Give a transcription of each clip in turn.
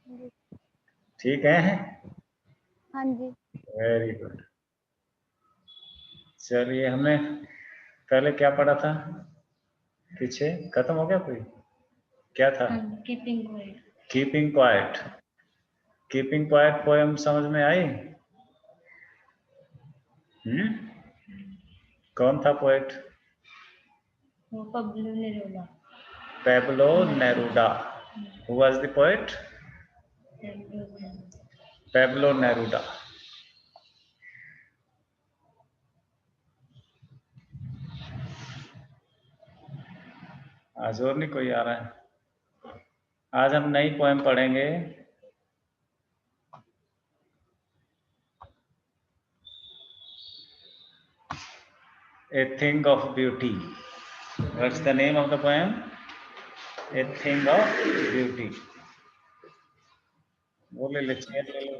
ठीक है? हाँ जी। Very good. चलिए, हमने पहले क्या पढ़ा था? पीछे खत्म हो गया कोई? क्या था? Keeping quiet. Keeping quiet. Keeping quiet poem समझ में आई? कौन था पोएट? वो Pablo Neruda. Pablo Neruda. Who was the poet? Pablo Neruda. आज और नहीं कोई आ रहा है? आज हम नई पोएम पढ़ेंगे। A Thing of Beauty. What's the name of the poem? A Thing of Beauty. वो ले ले, चेयर ले लो।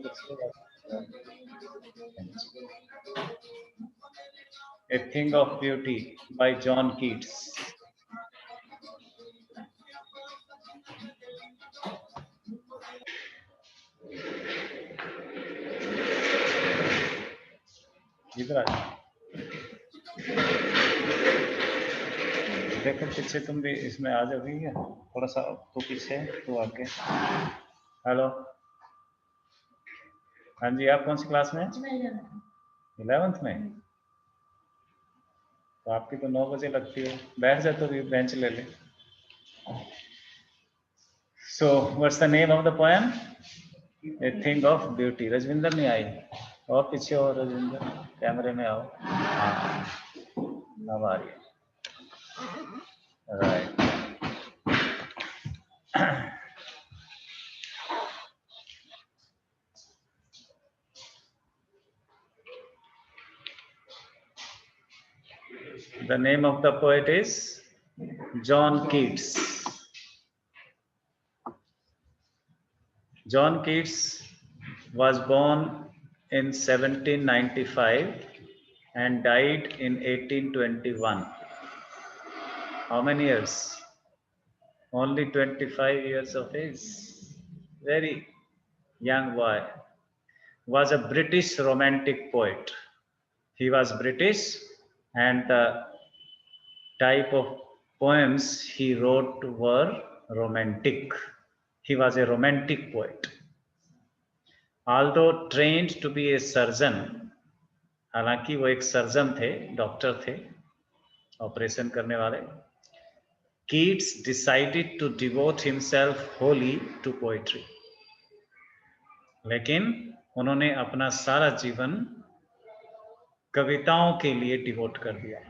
A Thing of Beauty by John Keats. इधर आ, देखो पीछे, तुम भी इसमें आ जाओ। ठीक है, थोड़ा सा तू पीछे, तू आगे। हेलो, हाँ जी, आप कौन सी क्लास में? 11th में। तो आपकी तो 9 बजे लगती है। बैठ जा, तो बेंच ले ले। So what's the name of the poem? A thing of beauty. Rajwinder नहीं आई? और पीछे हो रजविंदर, कैमरे में आओ। हाँ, अब आ रही है। Right. The name of the poet is John Keats. John Keats was born in 1795 and died in 1821. How many years? Only 25 years of age. Very young boy. Was a British romantic poet. He was British, and the type of poems he wrote were romantic. He was a romantic poet. Although trained to be a surgeon, हालांकि वो एक surgeon थे, doctor थे, operation करने वाले, Keats decided to devote himself wholly to poetry. लेकिन उन्होंने अपना सारा जीवन कविताओं के लिए डिवोट कर दिया।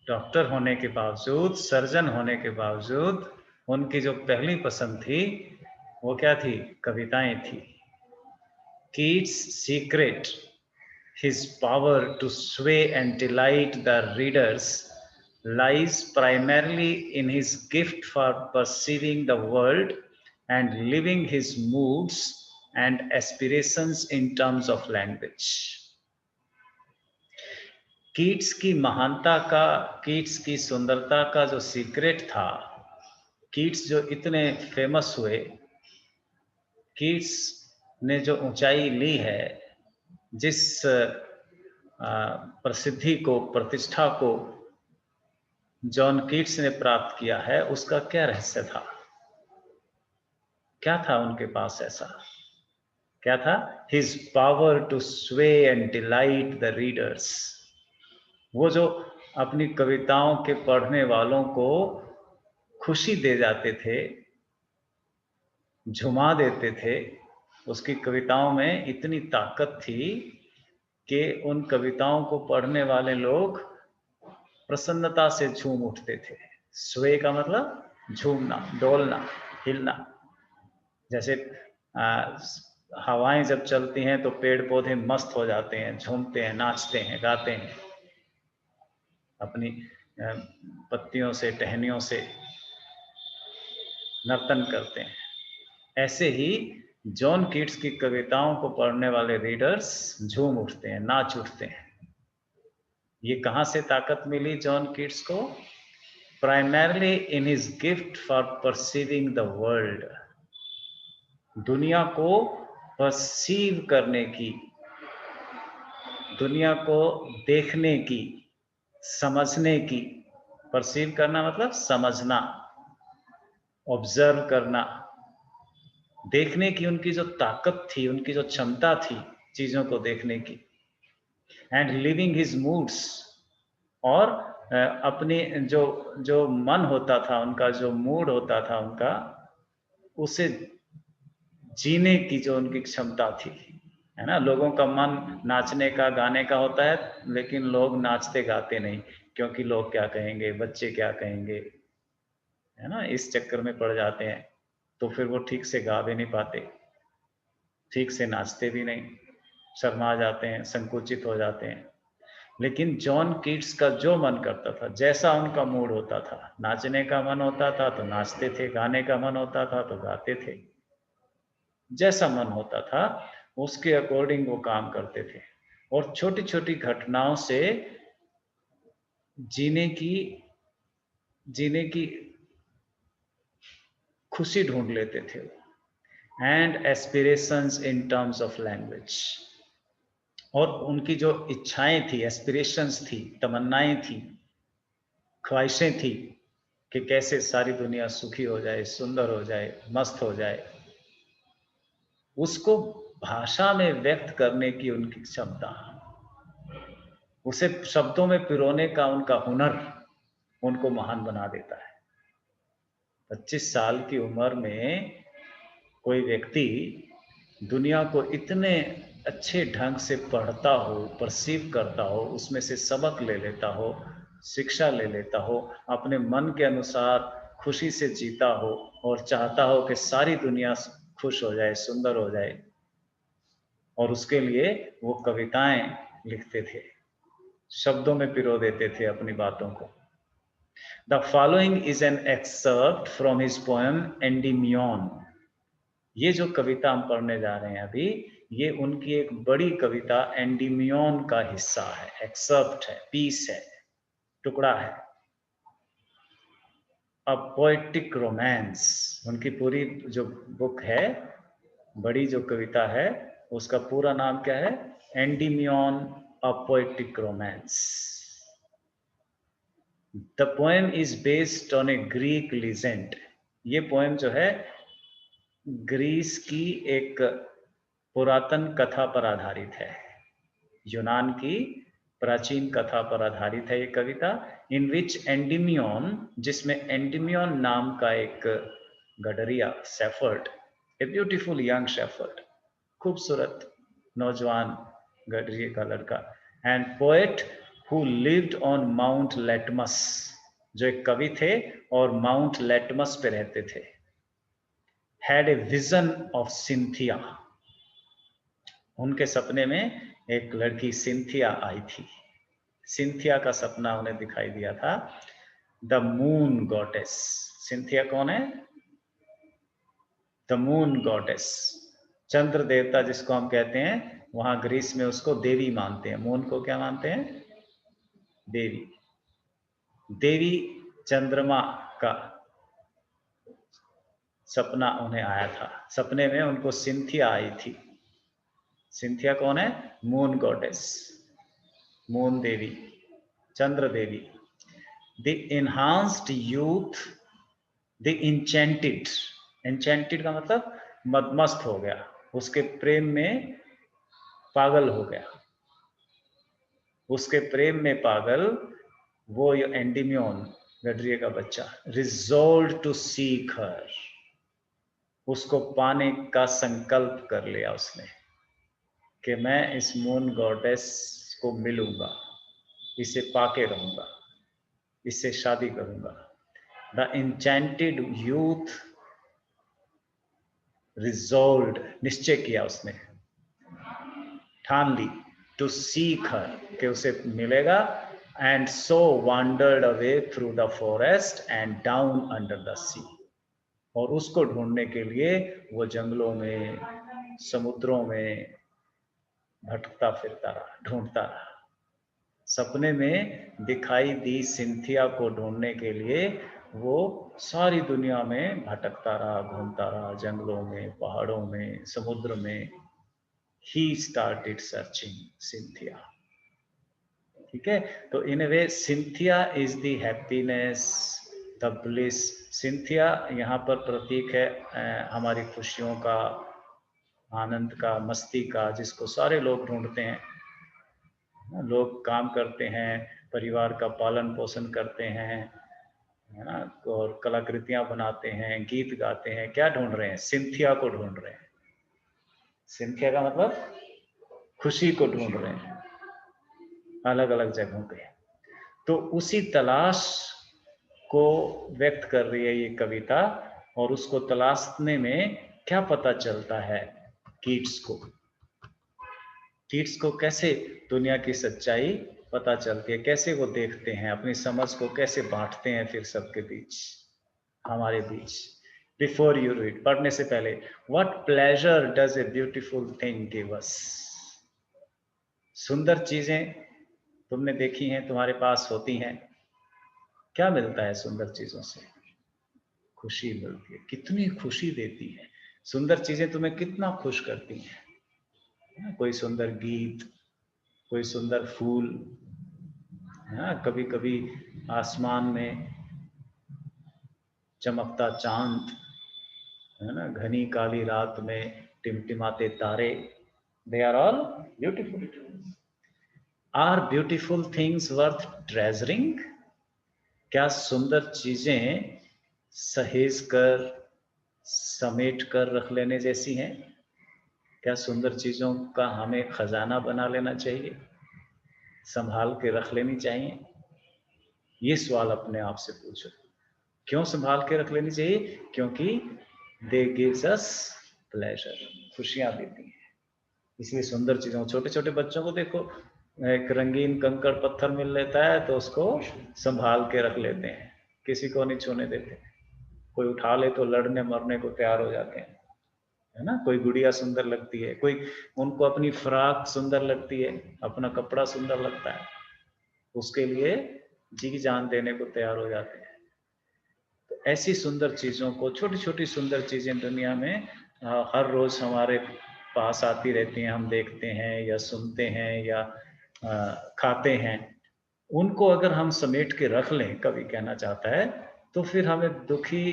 डॉक्टर होने के बावजूद, सर्जन होने के बावजूद, उनकी जो पहली पसंद थी वो क्या थी? कविताएं थी। Keats' secret, his power to sway and delight the readers, lies primarily in his gift for perceiving the world and living his moods and aspirations in terms of language. Keats की महानता का, कीट्स की सुंदरता का जो secret था, Keats जो इतने फेमस हुए, कीट्स ने जो ऊंचाई ली है, जिस प्रसिद्धि को, प्रतिष्ठा को जॉन कीट्स ने प्राप्त किया है, उसका क्या रहस्य था? क्या था उनके पास ऐसा? क्या था? हिज पावर टू स्वे एंड डिलाइट द रीडर्स। वो जो अपनी कविताओं के पढ़ने वालों को खुशी दे जाते थे, झुमा देते थे। उसकी कविताओं में इतनी ताकत थी कि उन कविताओं को पढ़ने वाले लोग प्रसन्नता से झूम उठते थे। स्वे का मतलब झूमना, डोलना, हिलना। जैसे हवाएं जब चलती हैं तो पेड़ पौधे मस्त हो जाते हैं, झूमते हैं, नाचते हैं, गाते हैं, अपनी पत्तियों से, टहनियों से नर्तन करते हैं। ऐसे ही जॉन कीट्स की कविताओं को पढ़ने वाले रीडर्स झूम उठते हैं, नाच उठते हैं। ये कहां से ताकत मिली जॉन कीट्स को? Primarily in his gift for perceiving the world. दुनिया को परसीव करने की, दुनिया को देखने की, समझने की। परसीव करना मतलब समझना, ऑब्जर्व करना। देखने की उनकी जो ताकत थी, उनकी जो क्षमता थी चीजों को देखने की। एंड लिविंग हिज मूड्स, और अपने जो जो मन होता था उनका, जो मूड होता था उनका, उसे जीने की जो उनकी क्षमता थी, है ना। लोगों का मन नाचने का, गाने का होता है, लेकिन लोग नाचते गाते नहीं, क्योंकि लोग क्या कहेंगे, बच्चे क्या कहेंगे, है ना, इस चक्कर में पड़ जाते हैं। तो फिर वो ठीक से गा भी नहीं पाते, ठीक से नाचते भी नहीं, शर्मा जाते हैं, संकुचित हो जाते हैं। लेकिन जॉन कीट्स का जो मन करता था, जैसा उनका मूड होता था, नाचने का मन होता था तो नाचते थे, गाने का मन होता था तो गाते थे, जैसा मन होता था उसके अकॉर्डिंग वो काम करते थे। और छोटी छोटी घटनाओं से जीने की जीने की खुशी ढूंढ लेते थे। And aspirations in terms of language, और उनकी जो इच्छाएं थी, एस्पिरेशंस थी, तमन्नाएं थी, ख्वाहिशें थी कि कैसे सारी दुनिया सुखी हो जाए, सुंदर हो जाए, मस्त हो जाए, उसको भाषा में व्यक्त करने की उनकी क्षमता, उसे शब्दों में पिरोने का उनका हुनर उनको महान बना देता है। 25 साल की उम्र में कोई व्यक्ति दुनिया को इतने अच्छे ढंग से पढ़ता हो, परसीव करता हो, उसमें से सबक ले लेता हो, शिक्षा ले लेता हो, अपने मन के अनुसार खुशी से जीता हो और चाहता हो कि सारी दुनिया खुश हो जाए, सुंदर हो जाए, और उसके लिए वो कविताएं लिखते थे, शब्दों में पिरो देते थे अपनी बातों को। The following is an excerpt from his poem Endymion. ये जो कविता हम पढ़ने जा रहे हैं अभी, ये उनकी एक बड़ी कविता एंडीमियन का हिस्सा है, एक्सर्प्ट है, पीस है, टुकड़ा है। अ पोएटिक रोमांस, उनकी पूरी जो बुक है, बड़ी जो कविता है, उसका पूरा नाम क्या है? Endymion a poetic romance. The poem is based on A Greek legend. ये पोएम जो है ग्रीस की एक पुरातन कथा पर आधारित है, यूनान की प्राचीन कथा पर आधारित है ये कविता। इन विच एंडीमियन, जिसमें एंडीमियन नाम का एक गडरिया, shepherd, a beautiful young shepherd, खूबसूरत नौजवान गडरिये का लड़का, and poet who lived on Mount Latmus, जो एक कवि थे और माउंट लेटमस पे रहते थे, had a vision of Cynthia. उनके सपने में एक लड़की सिंथिया आई थी, सिंथिया का सपना उन्हें दिखाई दिया था। द मून गॉडेस, सिंथिया कौन है? द मून गॉडेस, चंद्र देवता जिसको हम कहते हैं, वहां ग्रीस में उसको देवी मानते हैं। मून को क्या मानते हैं? देवी। देवी चंद्रमा का सपना उन्हें आया था, सपने में उनको सिंथिया आई थी। सिंथिया कौन है? Moon goddess, moon Devi, Chandra Devi. The enhanced youth, the enchanted, enchanted का मतलब मदमस्त हो गया, उसके प्रेम में पागल हो गया, उसके प्रेम में पागल, वो एंडीमियन, गडरिये का बच्चा, रिजोल्व टू सीक हर, उसको पाने का संकल्प कर लिया उसने कि मैं इस मून गॉडेस को मिलूंगा, इसे पाके रहूंगा, इससे शादी करूंगा। द इंचेंटेड यूथ रिजोल्व, निश्चय किया उसने, ठान ली, टू सीक हर, कि उसे मिलेगा। And so wandered away through the forest and down under the sea, और उसको ढूंढने के लिए वो जंगलों में, समुद्रों में भटकता फिरता रहा, ढूंढता रहा। सपने में दिखाई दी सिंथिया को ढूंढने के लिए वो सारी दुनिया में भटकता रहा, घूमता रहा, जंगलों में, पहाड़ों में, समुद्र में। He started searching Cynthia. ठीक है, तो in a way Cynthia is the happiness, the bliss. Cynthia यहाँ पर प्रतीक है हमारी खुशियों का, आनंद का, मस्ती का, जिसको सारे लोग ढूंढते हैं। लोग काम करते हैं, परिवार का पालन पोषण करते हैं, है ना, और कलाकृतियां बनाते हैं, गीत गाते हैं। क्या ढूंढ रहे हैं? सिंथिया को ढूंढ रहे हैं। सिंथिया का मतलब खुशी को ढूंढ रहे हैं अलग अलग जगहों पे। तो उसी तलाश को व्यक्त कर रही है ये कविता। और उसको तलाशने में क्या पता चलता है कीट्स को? कीट्स को कैसे दुनिया की सच्चाई पता चलती है, कैसे वो देखते हैं, अपनी समझ को कैसे बांटते हैं फिर सबके बीच, हमारे बीच। बिफोर यू रीड, पढ़ने से पहले, what pleasure does a beautiful thing give us. सुंदर चीजें तुमने देखी हैं, तुम्हारे पास होती हैं। क्या मिलता है सुंदर चीजों से? खुशी मिलती है। कितनी खुशी देती है सुंदर चीजें, तुम्हें कितना खुश करती हैं। कोई सुंदर गीत, कोई सुंदर फूल, कभी कभी आसमान में चमकता चांद, है ना, घनी काली रात में टिमटिमाते तारे। They are all beautiful. Are beautiful things worth treasuring? क्या सुंदर चीजें सहेज कर, समेट कर रख लेने जैसी हैं? क्या सुंदर चीजों का हमें खजाना बना लेना चाहिए, संभाल के रख लेनी चाहिए? ये सवाल अपने आप से पूछो। क्यों संभाल के रख लेनी चाहिए? क्योंकि दे गिव्स अस प्लेजर, खुशियां देती हैं। इसलिए सुंदर चीजों, छोटे छोटे बच्चों को देखो, एक रंगीन कंकड़ पत्थर मिल लेता है तो उसको संभाल के रख लेते हैं, किसी को नहीं छूने देते। कोई उठा ले तो लड़ने मरने को तैयार हो जाते हैं, है ना। कोई गुड़िया सुंदर लगती है, कोई, उनको अपनी फ्रॉक सुंदर लगती है, अपना कपड़ा सुंदर लगता है, उसके लिए जी जान देने को तैयार हो जाते हैं। तो ऐसी सुंदर चीजों को, छोटी छोटी सुंदर चीजें दुनिया में हर रोज हमारे पास आती रहती हैं, हम देखते हैं या सुनते हैं या खाते हैं। उनको अगर हम समेट के रख लें, कवि कहना चाहता है, तो फिर हमें दुखी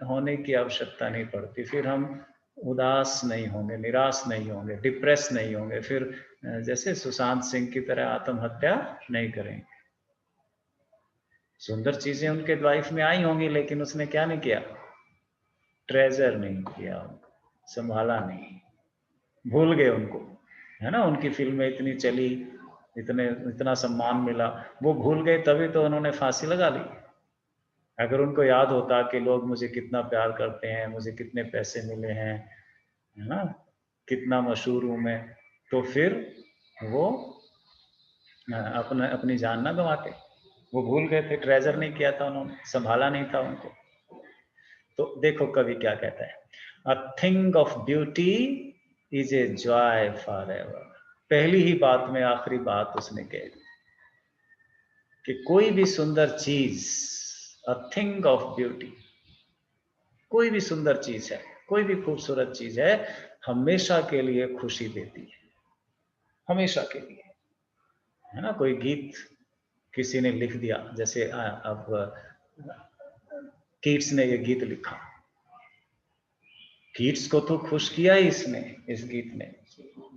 होने की आवश्यकता नहीं पड़ती। फिर हम उदास नहीं होंगे, निराश नहीं होंगे, डिप्रेस नहीं होंगे। फिर जैसे सुशांत सिंह की तरह आत्महत्या नहीं करेंगे। सुंदर चीजें उनके लाइफ में आई होंगी, लेकिन उसने क्या नहीं किया? ट्रेजर नहीं किया, उनको संभाला नहीं, भूल गए उनको, है ना। उनकी फिल्में इतनी चली, इतना सम्मान मिला, वो भूल गए, तभी तो उन्होंने फांसी लगा ली। अगर उनको याद होता कि लोग मुझे कितना प्यार करते हैं, मुझे कितने पैसे मिले हैं, है ना, कितना मशहूर हूं मैं, तो फिर वो अपनी जान ना गंवाते। वो भूल गए थे, ट्रेजर नहीं किया था उन्होंने, संभाला नहीं था उनको। तो देखो कवि क्या कहता है, a thing of beauty is a joy for ever. पहली ही बात में आखिरी बात उसने कह दी कि कोई भी सुंदर चीज, अ थिंग ऑफ ब्यूटी, कोई भी सुंदर चीज है, कोई भी खूबसूरत चीज है, हमेशा के लिए खुशी देती है, हमेशा के लिए, है ना। कोई गीत किसी ने लिख दिया, जैसे अब कीट्स ने ये गीत लिखा, कीट्स को तो खुश किया ही इसने, इस गीत ने,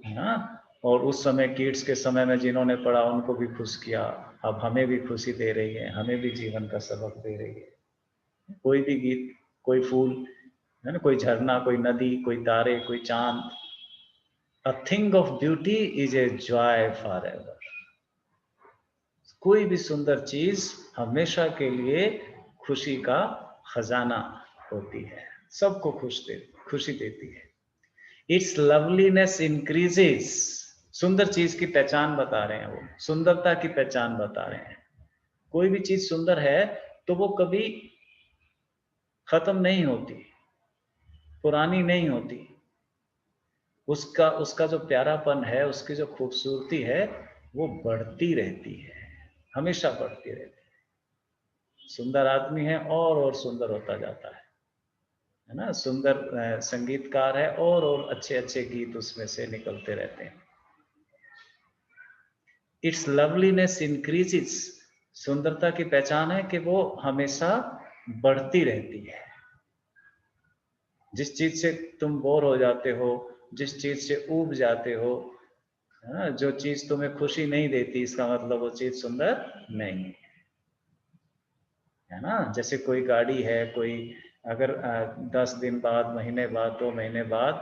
है ना। और उस समय कीट्स के समय में जिन्होंने पढ़ा उनको भी खुश किया, अब हमें भी खुशी दे रही है, हमें भी जीवन का सबक दे रही है। कोई भी गीत, कोई फूल, है ना, कोई झरना, कोई नदी, कोई तारे, कोई चांद, a thing of beauty is a joy for ever. कोई भी सुंदर चीज हमेशा के लिए खुशी का खजाना होती है, सबको खुशी देती है। इट्स लवलीनेस इंक्रीजेस, सुंदर चीज की पहचान बता रहे हैं वो, सुंदरता की पहचान बता रहे हैं। कोई भी चीज सुंदर है तो वो कभी खत्म नहीं होती, पुरानी नहीं होती। उसका जो प्यारापन है, उसकी जो खूबसूरती है, वो बढ़ती रहती है, हमेशा बढ़ती रहती है। सुंदर आदमी है और सुंदर होता जाता है ना। सुंदर संगीतकार है और अच्छे अच्छे गीत उसमें से निकलते रहते हैं। इट्स लवलीनेस इंक्रीजेस, सुंदरता की पहचान है कि वो हमेशा बढ़ती रहती है। जिस चीज से तुम बोर हो जाते हो, जिस चीज से ऊब जाते हो, जो चीज तुम्हें खुशी नहीं देती, इसका मतलब वो चीज सुंदर नहीं है ना। जैसे कोई गाड़ी है, कोई अगर 10 दिन बाद, महीने बाद, 2 महीने बाद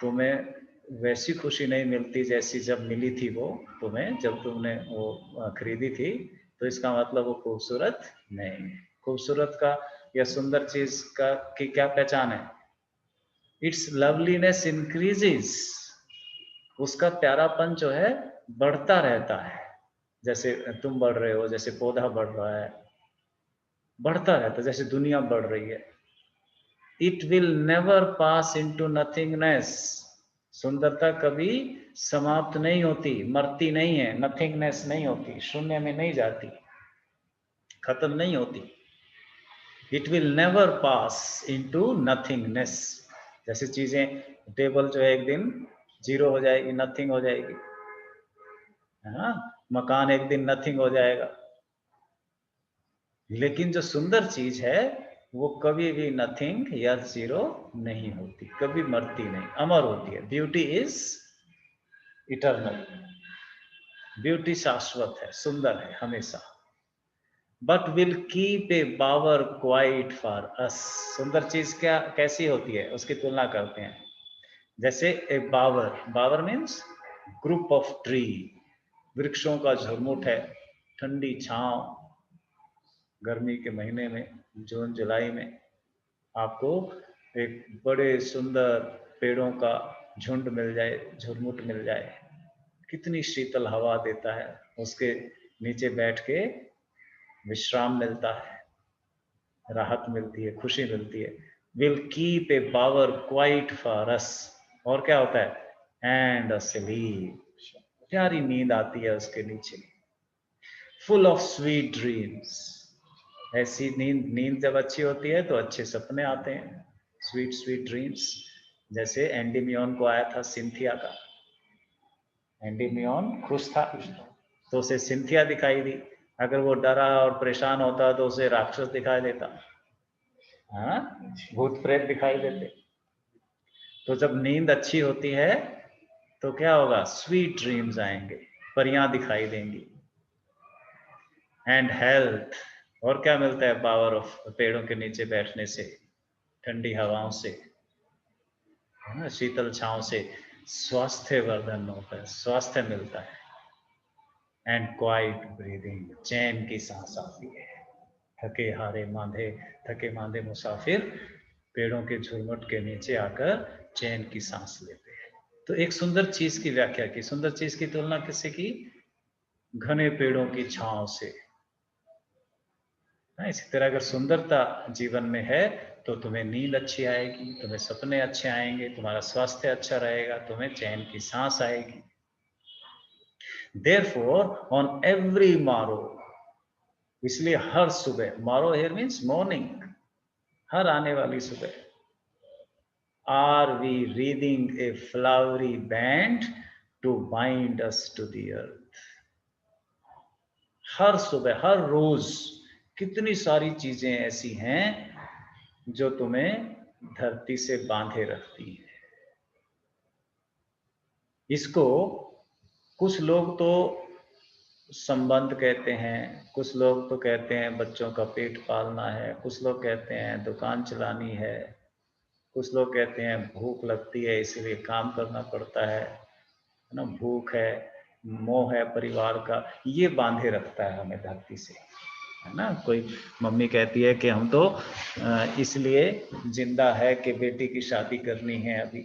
तुम्हें वैसी खुशी नहीं मिलती जैसी जब मिली थी वो तुम्हें, जब तुमने वो खरीदी थी, तो इसका मतलब वो खूबसूरत नहीं है। खूबसूरत का या सुंदर चीज का की क्या पहचान है? इट्स लवलीनेस इंक्रीजेस, उसका प्यारापन जो है बढ़ता रहता है। जैसे तुम बढ़ रहे हो, जैसे पौधा बढ़ रहा है, बढ़ता रहता है, जैसे दुनिया बढ़ रही है। It will never pass into nothingness, सुंदरता कभी समाप्त नहीं होती, मरती नहीं है, नथिंगनेस नहीं होती, शून्य में नहीं जाती, खत्म नहीं होती। It will never pass into nothingness. जैसे चीजें, टेबल जो है एक दिन जीरो हो जाएगी, नथिंग हो जाएगी, है ना। मकान एक दिन नथिंग हो जाएगा। लेकिन जो सुंदर चीज है वो कभी भी नथिंग या जीरो नहीं होती, कभी मरती नहीं, अमर होती है। ब्यूटी इज इटर्नल, ब्यूटी शाश्वत है, सुंदर है हमेशा। But will keep a bower quiet for us, सुंदर चीज क्या कैसी होती है उसकी तुलना करते हैं। जैसे एक बावर, बावर मीन्स ग्रुप ऑफ ट्री, वृक्षों का झुरमुट है, ठंडी छांव, गर्मी के महीने में, जून जुलाई में आपको एक बड़े सुंदर पेड़ों का झुंड मिल जाए, झुरमुट मिल जाए, कितनी शीतल हवा देता है, उसके नीचे बैठ के विश्राम मिलता है, राहत मिलती है, खुशी मिलती है। Will keep a bower quiet for us, और क्या होता है, एंड स्लीप, प्यारी नींद आती है उसके नीचे। फुल ऑफ स्वीट ड्रीम्स, ऐसी नींद जब अच्छी होती है तो अच्छे सपने आते हैं, स्वीट स्वीट ड्रीम्स। जैसे एंडीमियोन को आया था सिंथिया का, एंडीमियोन खुश था तो उसे सिंथिया दिखाई दी, अगर वो डरा और परेशान होता तो उसे राक्षस दिखाई देता, हाँ, भूत प्रेत दिखाई देते। तो जब नींद अच्छी होती है तो क्या होगा, स्वीट ड्रीम्स आएंगे, परियां दिखाई देंगी। एंड हेल्थ, और क्या मिलता है पावर ऑफ पेड़ों के नीचे बैठने से, ठंडी हवाओं से, शीतल छांव से स्वास्थ्य वर्धन होता है, स्वास्थ्य मिलता है। एंड क्वाइट ब्रीदिंग, चैन की सांस आती है। थके मांदे मुसाफिर पेड़ों के झुरमुट के नीचे आकर चैन की सांस लेते हैं। तो एक सुंदर चीज की व्याख्या की, सुंदर चीज की तुलना किससे की, घने पेड़ों की छांव से। इसी तरह अगर सुंदरता जीवन में है तो तुम्हें नींद अच्छी आएगी, तुम्हें सपने अच्छे आएंगे, तुम्हारा स्वास्थ्य अच्छा रहेगा, तुम्हें चैन की सांस आएगी। Therefore, on every morrow, इसलिए हर सुबह, morrow here means morning, हर आने वाली सुबह, are we reading a flowery band to bind us to the earth. हर सुबह, हर रोज कितनी सारी चीजें ऐसी हैं जो तुम्हें धरती से बांधे रखती है। इसको कुछ लोग तो संबंध कहते हैं, कुछ लोग तो कहते हैं बच्चों का पेट पालना है, कुछ लोग कहते हैं दुकान चलानी है, कुछ लोग कहते हैं भूख लगती है इसलिए काम करना पड़ता है ना, भूख है, मोह है परिवार का, ये बांधे रखता है हमें धरती से, है ना। कोई मम्मी कहती है कि हम तो इसलिए जिंदा है कि बेटी की शादी करनी है अभी,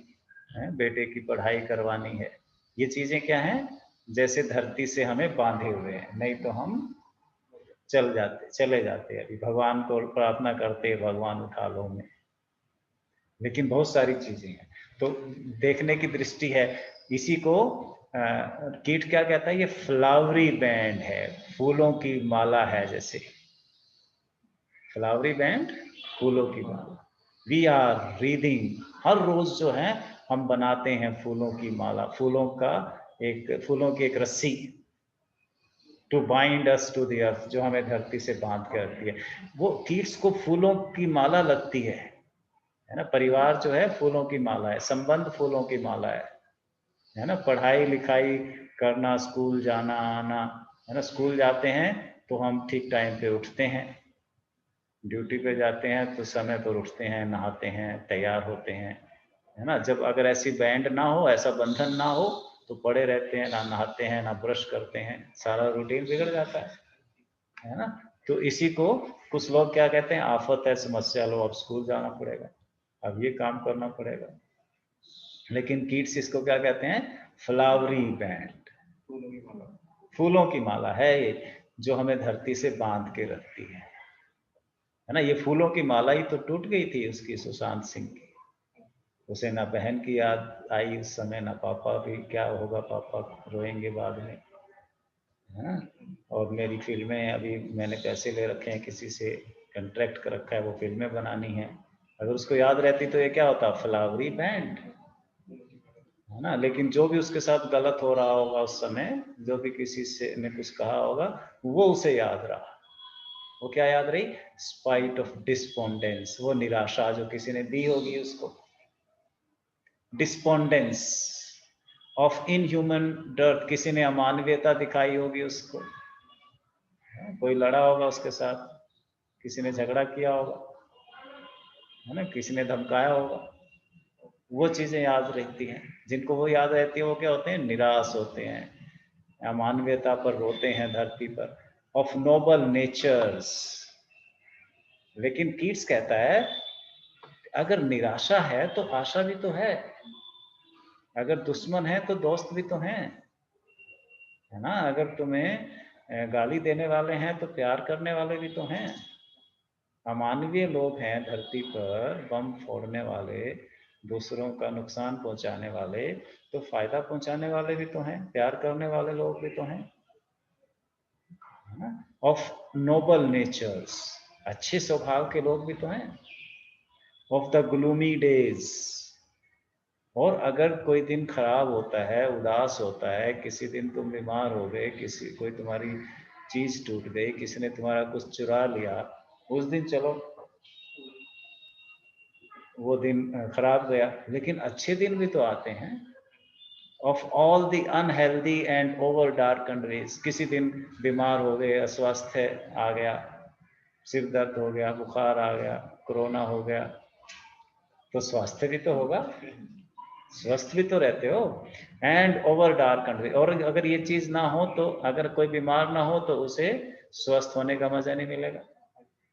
बेटे की पढ़ाई करवानी है। ये चीजें क्या हैं, जैसे धरती से हमें बांधे हुए हैं, नहीं तो हम चले जाते अभी, भगवान को प्रार्थना करते भगवान उठा लो हमें। लेकिन बहुत सारी चीजें हैं, तो देखने की दृष्टि है। इसी को कीट क्या कहता है, ये फ्लावरी बैंड है, फूलों की माला है जैसे, फ्लावरी बैंड फूलों की माला। वी आर रीडिंग, हर रोज जो है हम बनाते हैं फूलों की माला, फूलों की एक रस्सी, to bind us to the earth, जो हमें धरती से बांध के रखती है। वो कीट्स को फूलों की माला लगती है ना। परिवार जो है फूलों की माला है, संबंध फूलों की माला है ना। पढ़ाई लिखाई करना, स्कूल जाना आना, है ना। स्कूल जाते हैं तो हम ठीक टाइम पे उठते हैं, ड्यूटी पे जाते हैं तो समय पर उठते हैं, नहाते हैं, तैयार होते हैं, है ना। जब अगर ऐसी बैंड ना हो, ऐसा बंधन ना हो, तो पड़े रहते हैं, ना नहाते हैं ना ब्रश करते हैं, सारा रूटीन बिगड़ जाता है ना। तो इसी को कुछ लोग क्या कहते हैं, आफत है, समस्या लो, अब स्कूल जाना पड़ेगा, अब ये काम करना पड़ेगा। लेकिन किड्स इसको क्या कहते हैं, फ्लावरी बैंड, फूलों की माला है ये, जो हमें धरती से बांध के रखती है ना। ये फूलों की माला ही तो टूट गई थी उसकी, सुशांत सिंह की। उसे ना बहन की याद आई उस समय, ना पापा भी, क्या होगा पापा रोएंगे बाद में, है ना। और मेरी फिल्में, अभी मैंने पैसे ले रखे हैं किसी से, कॉन्ट्रैक्ट कर रखा है, वो फिल्में बनानी है। अगर उसको याद रहती तो ये क्या होता, फ्लावरी बैंड, है ना। लेकिन जो भी उसके साथ गलत हो रहा होगा उस समय, जो भी किसी से ने कुछ कहा होगा, वो उसे याद रहा। वो क्या याद रही, स्पाइट ऑफ डिस्पोंडेंस, वो निराशा जो किसी ने दी होगी उसको, डिस्पोंडेंस ऑफ इनह्यूमन डर्ट, किसी ने अमानवीयता दिखाई होगी उसको, कोई लड़ा होगा उसके साथ, किसी ने झगड़ा किया होगा, है ना, किसी ने धमकाया होगा, वो चीजें याद रहती हैं। जिनको वो याद रहती है वो क्या होते हैं, निराश होते हैं, अमानवीयता पर रोते हैं धरती पर, ऑफ नोबल नेचर्स। लेकिन कीट्स कहता है अगर निराशा है तो आशा भी तो है, अगर दुश्मन है तो दोस्त भी तो हैं, है ना। अगर तुम्हें गाली देने वाले हैं तो प्यार करने वाले भी तो हैं। अमानवीय लोग हैं धरती पर, बम फोड़ने वाले, दूसरों का नुकसान पहुंचाने वाले, तो फायदा पहुंचाने वाले भी तो हैं, प्यार करने वाले लोग भी तो हैं, ऑफ नोबल नेचर्स, अच्छे स्वभाव के लोग भी तो हैं, ऑफ द ग्लूमी डेज। और अगर कोई दिन खराब होता है, उदास होता है, किसी दिन तुम बीमार हो गए, कोई तुम्हारी चीज टूट गई, किसी ने तुम्हारा कुछ चुरा लिया, उस दिन चलो वो दिन खराब गया, लेकिन अच्छे दिन भी तो आते हैं। Of all the unhealthy and over darkened days, किसी दिन बीमार हो गए, अस्वस्थ आ गया, सिर दर्द हो गया, बुखार आ गया, कोरोना हो गया, तो स्वास्थ्य भी तो होगा, स्वस्थ भी तो रहते हो। एंड ओवर डार्कन्ड, और अगर ये चीज ना हो तो, अगर कोई बीमार ना हो तो उसे स्वस्थ होने का मजा नहीं मिलेगा,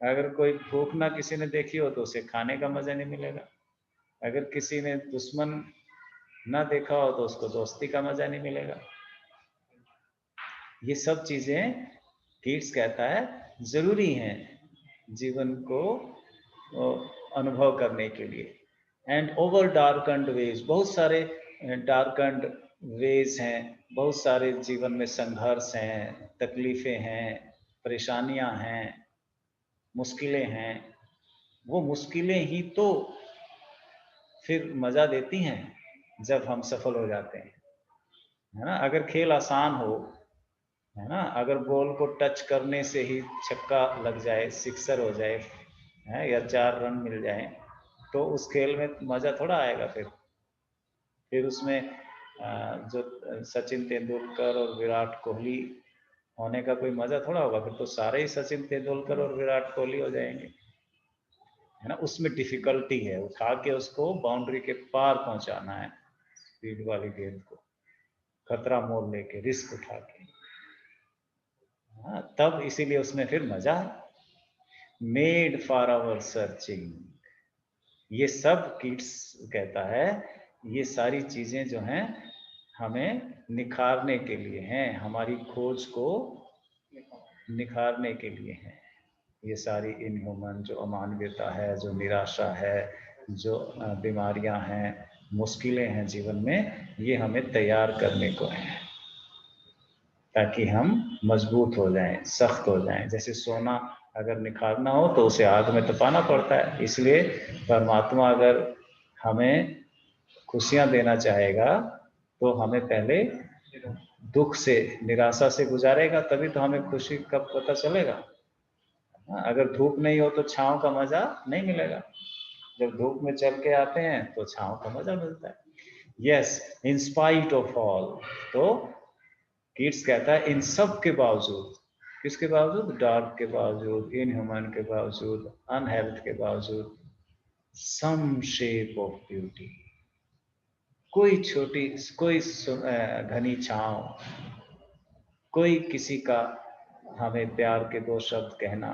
अगर कोई भूख ना किसी ने देखी हो तो उसे खाने का मजा नहीं मिलेगा, अगर किसी ने दुश्मन ना देखा हो तो उसको दोस्ती का मजा नहीं मिलेगा। ये सब चीजें कीट्स कहता है जरूरी हैं जीवन को अनुभव करने के लिए। एंड ओवर डार्कन्ड वेज, बहुत सारे डार्कन्ड वेज हैं, बहुत सारे जीवन में संघर्ष हैं, तकलीफें हैं, परेशानियां हैं, मुश्किलें हैं। वो मुश्किलें ही तो फिर मजा देती हैं जब हम सफल हो जाते हैं, है ना। अगर खेल आसान हो, है ना, अगर बॉल को टच करने से ही छक्का लग जाए, सिक्सर हो जाए, है, या 4 रन मिल जाए, तो उस खेल में मजा थोड़ा आएगा। फिर उसमें जो सचिन तेंदुलकर और विराट कोहली होने का कोई मजा थोड़ा होगा, फिर तो सारे ही सचिन तेंदुलकर और विराट कोहली हो जाएंगे, है ना। उसमें डिफिकल्टी है, उठा के उसको बाउंड्री के पार पहुंचाना है, स्पीड वाली गेंद को खतरा मोल लेके, रिस्क उठा के, हाँ, तब इसीलिए उसमें फिर मजा है। मेड फॉर आवर सर्चिंग, ये सब किड्स कहता है, ये सारी चीजें जो हैं हमें निखारने के लिए हैं, हमारी खोज को निखारने के लिए हैं। ये सारी इनह्यूमन जो अमानवीयता है, जो निराशा है, जो बीमारियां हैं, मुश्किलें हैं जीवन में, ये हमें तैयार करने को है, ताकि हम मजबूत हो जाएं, सख्त हो जाएं। जैसे सोना अगर निखारना हो तो उसे आग में तपाना पड़ता है। इसलिए परमात्मा अगर हमें खुशियां देना चाहेगा तो हमें पहले दुख से, निराशा से गुजारेगा, तभी तो हमें खुशी का पता चलेगा। अगर धूप नहीं हो तो छांव का मजा नहीं मिलेगा। जब धूप में चल के आते हैं तो छांव का मजा मिलता है। Yes, in spite of all, तो कीट्स कहता है इन सब के बावजूद, किसके बावजूद? डार्क के बावजूद, इनह्यूमन के बावजूद, अनहेल्थ के बावजूद, सम शेप ऑफ ब्यूटी, कोई छोटी, कोई घनी छांव, कोई किसी का हमें प्यार के दो शब्द कहना,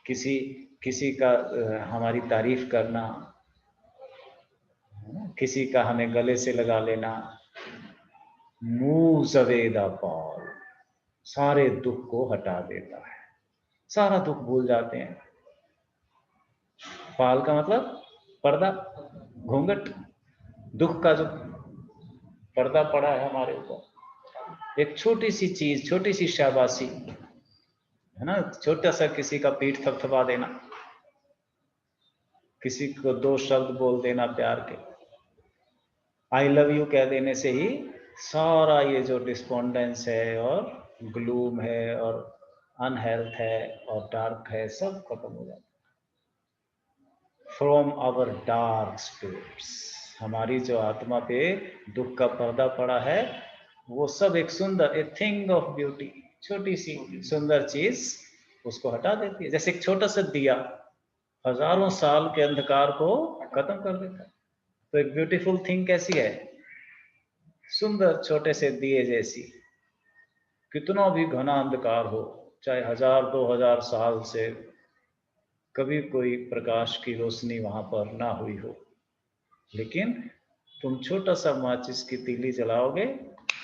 किसी किसी का हमारी तारीफ करना, किसी का हमें गले से लगा लेना, मूव्स अवे द पॉल, सारे दुख को हटा देता है, सारा दुख भूल जाते हैं। पाल का मतलब पर्दा, घूंघट, दुख का जो पर्दा पड़ा है हमारे ऊपर, एक छोटी सी चीज, छोटी सी शाबाशी है ना, छोटा सा किसी का पीठ थपथपा देना, किसी को दो शब्द बोल देना प्यार के, आई लव यू कह देने से ही सारा ये जो डिस्पोंडेंस है और ग्लूम है और अनहेल्थ है और डार्क है, सब खत्म हो जाता है। फ्रॉम आवर डार्क स्पिरिट्स, हमारी जो आत्मा पे दुख का पर्दा पड़ा है, वो सब एक सुंदर, ए थिंग ऑफ ब्यूटी, छोटी सी सुंदर चीज उसको हटा देती है। जैसे एक छोटा सा दिया हजारों साल के अंधकार को खत्म कर देता है। तो एक ब्यूटीफुल थिंग कैसी है? सुंदर छोटे से दिए जैसी। कितना भी घना अंधकार हो, चाहे 1000-2000 साल से कभी कोई प्रकाश की रोशनी वहां पर ना हुई हो, लेकिन तुम छोटा सा माचिस की तीली जलाओगे,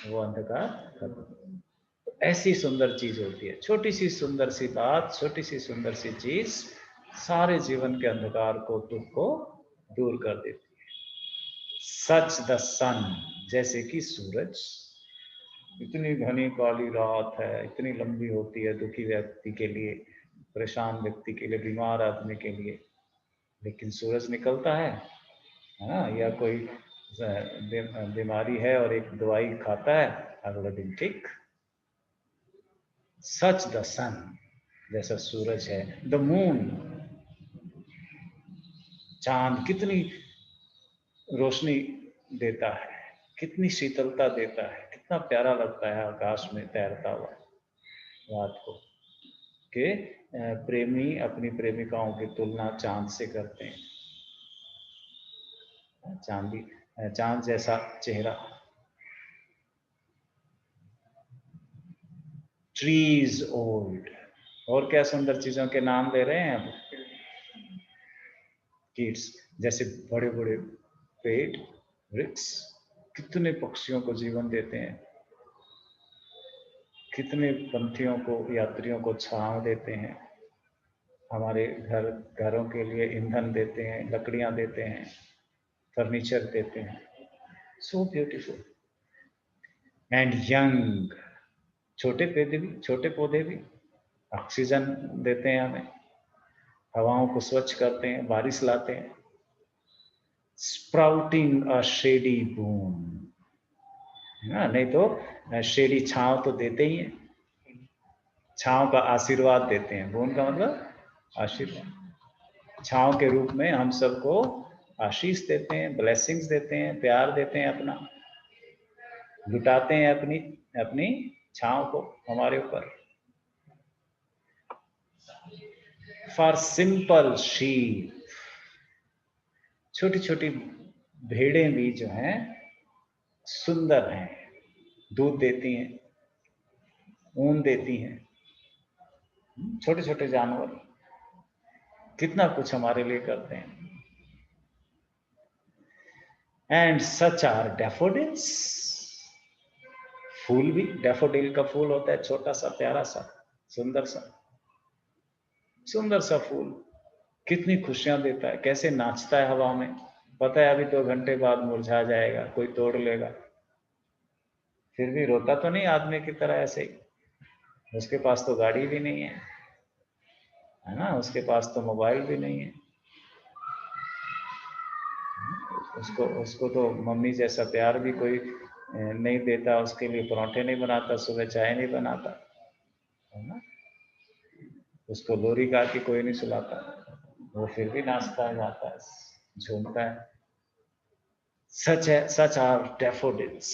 वो अंधकार खत्म। ऐसी सुंदर चीज होती है, छोटी सी सुंदर सी बात, छोटी सी सुंदर सी चीज सारे जीवन के अंधकार को, दुख को दूर कर देती है। सच द सन, जैसे कि सूरज, इतनी घनी काली रात है, इतनी लंबी होती है दुखी व्यक्ति के लिए, परेशान व्यक्ति के लिए, बीमार आदमी के लिए, लेकिन सूरज निकलता है ना, या कोई बीमारी है और एक दवाई खाता है, अगले दिन ठीक। सच द सन, जैसा सूरज है। द मून, चांद कितनी रोशनी देता है, कितनी शीतलता देता है, कितना प्यारा लगता है आकाश में तैरता हुआ रात को, कि प्रेमी अपनी प्रेमिकाओं की तुलना चांद से करते हैं। चांद जैसा चेहरा। ट्रीज ओल्ड, और क्या सुंदर चीजों के नाम ले रहे हैं अब। किड्स, जैसे बड़े बड़े पेड़, वृक्ष कितने पक्षियों को जीवन देते हैं, कितने पंछियों को, यात्रियों को छांव देते हैं, हमारे घरों के लिए ईंधन देते हैं, लकड़ियां देते हैं, फर्नीचर देते हैं। सो ब्यूटीफुल एंड यंग, छोटे पौधे भी ऑक्सीजन देते हैं हमें, हवाओं को स्वच्छ करते हैं, बारिश लाते हैं। स्प्राउटिंग अ शेडी बून, नहीं तो शेडी छांव तो देते ही हैं, छांव का आशीर्वाद देते हैं। बून का मतलब आशीर्वाद, छांव के रूप में हम सबको आशीष देते हैं, ब्लेसिंग्स देते हैं, प्यार देते हैं, अपना लुटाते हैं अपनी अपनी छांव को हमारे ऊपर। फॉर सिंपल शीप, छोटी छोटी भेड़ें भी जो हैं सुंदर हैं, दूध देती हैं, ऊन देती हैं। छोटे छोटे जानवर कितना कुछ हमारे लिए करते हैं। एंड सच आर डैफोडिल्स, फूल भी, डैफोडिल का फूल होता है छोटा सा प्यारा सा सुंदर सा फूल, कितनी खुशियां देता है, कैसे नाचता है हवा में। पता है अभी 2 घंटे बाद मुरझा जाएगा, कोई तोड़ लेगा, फिर भी रोता तो नहीं आदमी की तरह ऐसे ही, उसके पास तो गाड़ी भी नहीं है ना, उसके पास तो मोबाइल भी नहीं है, उसको उसको तो मम्मी जैसा प्यार भी कोई नहीं देता, उसके लिए पराठे नहीं बनाता, सुबह चाय नहीं बनाता, है ना, उसको लोरी गा के कोई नहीं सुलाता, वो फिर भी नाचता है, गाता है, झूमता है। Such are daffodils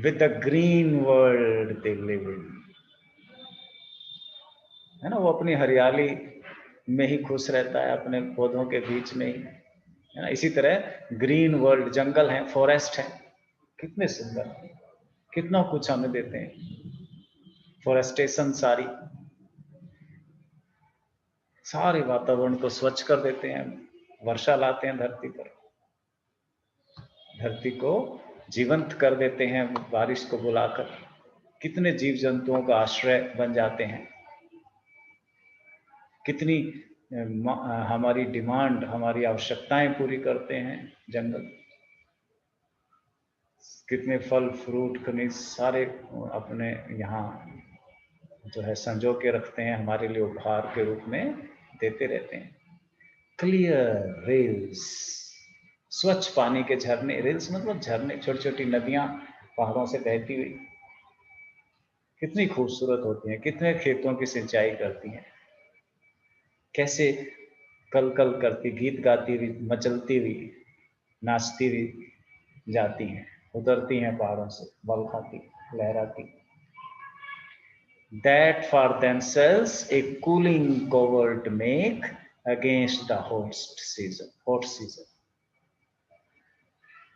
with the green world they live in, है ना, वो अपनी हरियाली में ही खुश रहता है, अपने पौधों के बीच में ही, है ना। इसी तरह ग्रीन वर्ल्ड, जंगल है, फॉरेस्ट है, कितने सुंदर, कितना कुछ हमें देते हैं, फॉरेस्टेशन सारे वातावरण को स्वच्छ कर देते हैं, वर्षा लाते हैं धरती पर, धरती को जीवंत कर देते हैं बारिश को बुलाकर, कितने जीव जंतुओं का आश्रय बन जाते हैं, कितनी हमारी डिमांड, हमारी आवश्यकताएं पूरी करते हैं जंगल, कितने फल फ्रूट खनिज सारे अपने यहाँ जो है संजो के रखते हैं, हमारे लिए उपहार के रूप में देते रहते हैं। क्लियर रेल्स, स्वच्छ पानी के झरने, रेल्स मतलब झरने, छोटी छोटी नदियां पहाड़ों से बहती हुई, कितनी खूबसूरत होती हैं, कितने खेतों की सिंचाई करती हैं, कैसे कल कल करती, गीत गाती हुई, मचलती हुई, नाचती हुई जाती हैं, उतरती हैं पहाड़ों से, बल खाती, लहराती। That for themselves a cooling covert make against the hot season.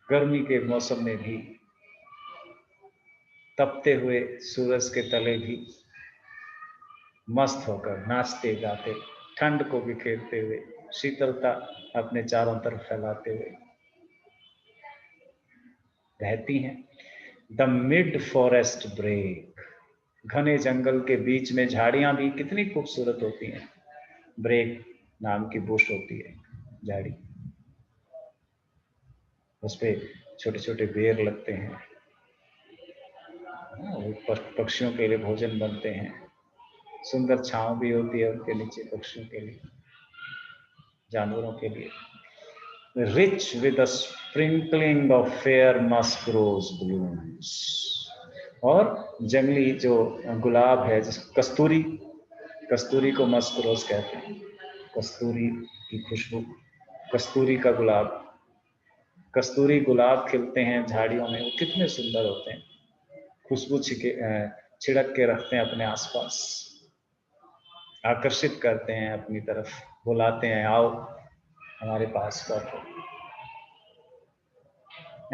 गर्मी के मौसम में भी, तपते हुए सूरज के तले भी मस्त होकर नाचते गाते, ठंड को बिखेरते हुए, शीतलता अपने चारों तरफ फैलाते हुए रहती हैं। द मिड फॉरेस्ट ब्रेक, घने जंगल के बीच में झाड़ियां भी कितनी खूबसूरत होती हैं, ब्रेक नाम की बुश होती है झाड़ी, उस पे छोटे छोटे बेर लगते हैं, पक्षियों के लिए भोजन बनते हैं, सुंदर छांव भी होती है उनके नीचे, पक्षियों के लिए, जानवरों के लिए। Rich with a sprinkling of fair musk rose blooms, और जंगली जो गुलाब है, जिस कस्तूरी, कस्तूरी को मस्क रोज कहते हैं, कस्तूरी की खुशबू, कस्तूरी का गुलाब, कस्तूरी गुलाब खिलते हैं झाड़ियों में, वो कितने सुंदर होते हैं, खुशबू छिड़क के रखते हैं अपने आसपास, आकर्षित करते हैं अपनी तरफ, बुलाते हैं आओ हमारे पास बैठो।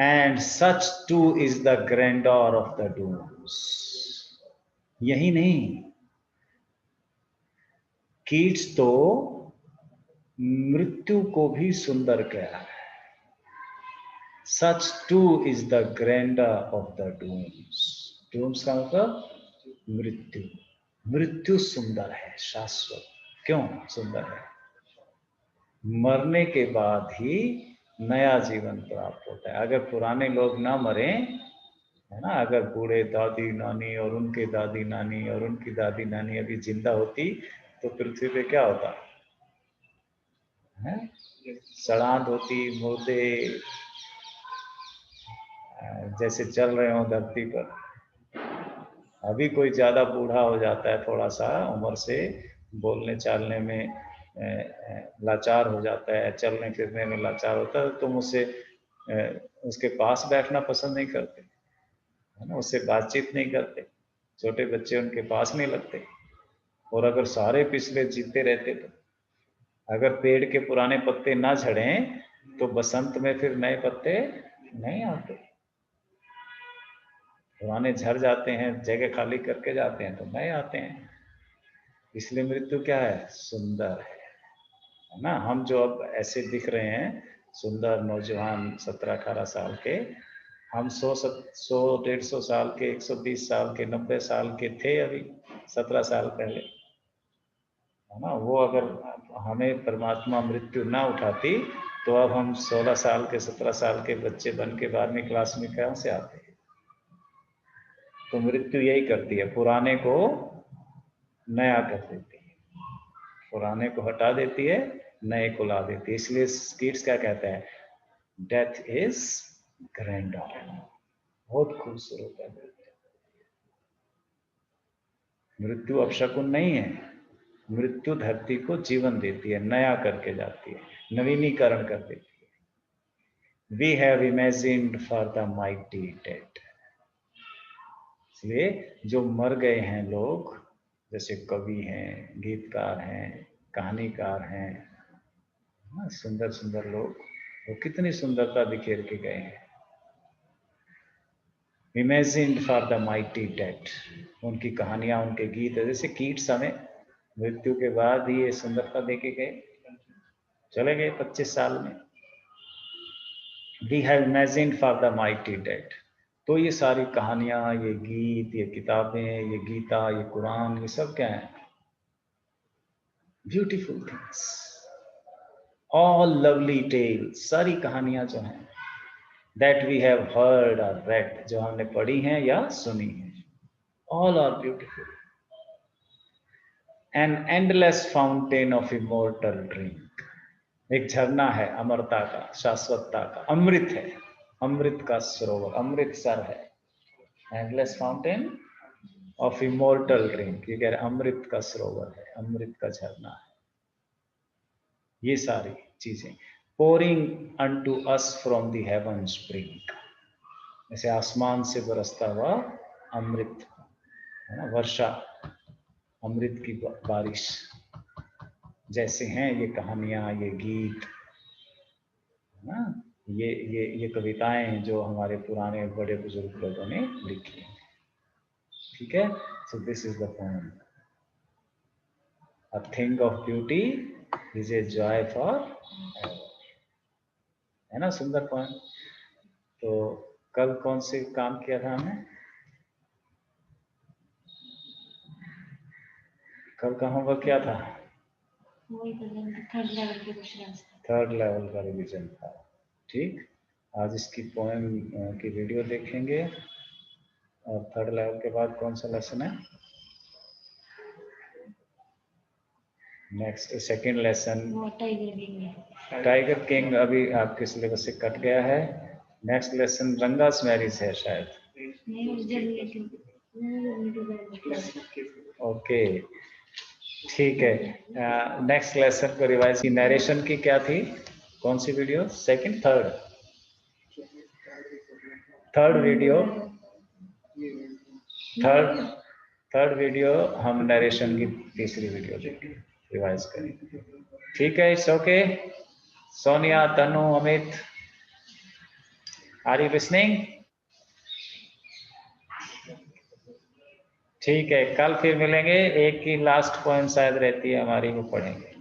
And such too is the grandeur of the dooms, यही नहीं, कीट्स तो मृत्यु को भी सुंदर कहा है। Such too is the grandeur of the dooms, dooms का मतलब मृत्यु, मृत्यु सुंदर है, शाश्वत। क्यों सुंदर है? मरने के बाद ही नया जीवन प्राप्त होता है। अगर पुराने लोग ना मरे, है ना, अगर बूढ़े दादी नानी और उनके दादी नानी और उनकी दादी नानी अभी जिंदा होती तो पृथ्वी पे क्या होता है? सड़ांध होती, मुर्दे जैसे चल रहे हो धरती पर। अभी कोई ज्यादा बूढ़ा हो जाता है, थोड़ा सा उम्र से, बोलने चालने में लाचार हो जाता है, चलने फिरने में लाचार होता है, तुम उसे उसके पास बैठना पसंद नहीं करते, है ना, उससे बातचीत नहीं करते, छोटे बच्चे उनके पास नहीं लगते। और अगर सारे पिछले जीते रहते तो, अगर पेड़ के पुराने पत्ते ना झड़ें तो बसंत में फिर नए पत्ते नहीं आते, पुराने झड़ जाते हैं, जगह खाली करके जाते हैं तो नए आते हैं। इसलिए मृत्यु क्या है? सुंदर है ना। हम जो अब ऐसे दिख रहे हैं सुंदर नौजवान 17-18 साल के, हम 100-150 साल के, 120 साल के, 90 साल के थे अभी 17 साल पहले, है ना। वो अगर हमें परमात्मा मृत्यु ना उठाती तो अब हम 16 साल के, 17 साल के बच्चे बन के 12वीं क्लास में कहाँ से आते। तो मृत्यु यही करती है, पुराने को नया कर देती है, पुराने को हटा देती है, नए को ला देती है। इसलिए किड्स क्या कहते हैं, डेथ इज ग्रैंड ऑनर। बहुत खूबसूरत है मृत्यु। अपशकुन नहीं है, मृत्यु धरती को जीवन देती है, नया करके जाती है, नवीनीकरण कर देती है। We have imagined for the mighty dead. इसलिए जो मर गए हैं लोग, जैसे कवि हैं, गीतकार हैं, कहानीकार हैं, सुंदर सुंदर लोग, वो कितनी सुंदरता बिखेर के गए हैं। Imagined for the mighty dead, उनकी कहानियां, उनके गीत, जैसे कीट्स हमें मृत्यु के बाद ही ये सुंदरता देके गए, चले गए 25 साल में। We have imagined for the mighty dead. तो ये सारी कहानियां, ये गीत, ये किताबें, ये गीता, ये कुरान, ये सब क्या है, beautiful things, all lovely tales, सारी कहानियां जो हैं, दैट वी हैव हर्ड और रेड, जो हमने पढ़ी हैं या सुनी है, all are beautiful. An endless fountain of immortal drink, एक झरना है अमरता का, शाश्वतता का, अमृत है, अमृत का सरोवर, अमृत सर है, endless fountain of immortal drink, ये कह रहे अमृत का सरोवर है, अमृत का झरना है। ये सारी चीजें, pouring unto us from the haven spring, जैसे आसमान से बरसता हुआ अमृत है ना, वर्षा, अमृत की बारिश जैसे हैं ये कहानियां, ये गीत है ना, ये कविताएं जो हमारे पुराने बड़े बुजुर्ग लोगों ने लिखी हैं। ठीक है, so this is the poem. A thing of beauty is a joy for, है ना, सुंदर पोएम। तो कल कौन से काम किया था हमने, कल का होमवर्क क्या था, थर्ड लेवल का रिवीजन था। ठीक, आज इसकी पोएम की वीडियो देखेंगे, और थर्ड लेवल के बाद कौन सा लेसन है, next second lesson tiger king, अभी आपके सिलेबस से कट गया है। नेक्स्ट लेसन रंगास मैरिज है शायद, ओके ठीक है। नेक्स्ट लेसन को रिवाइज की, नरेशन की क्या थी, कौन सी video, second third video, third video हम नरेशन की तीसरी वीडियो देखेंगे, रिवाइज करेंगे। ठीक है, it's okay. Sonia, Tanu, Amit, are you listening? ठीक है, कल फिर मिलेंगे। एक की लास्ट पोएम शायद रहती है हमारी, वो पढ़ेंगे।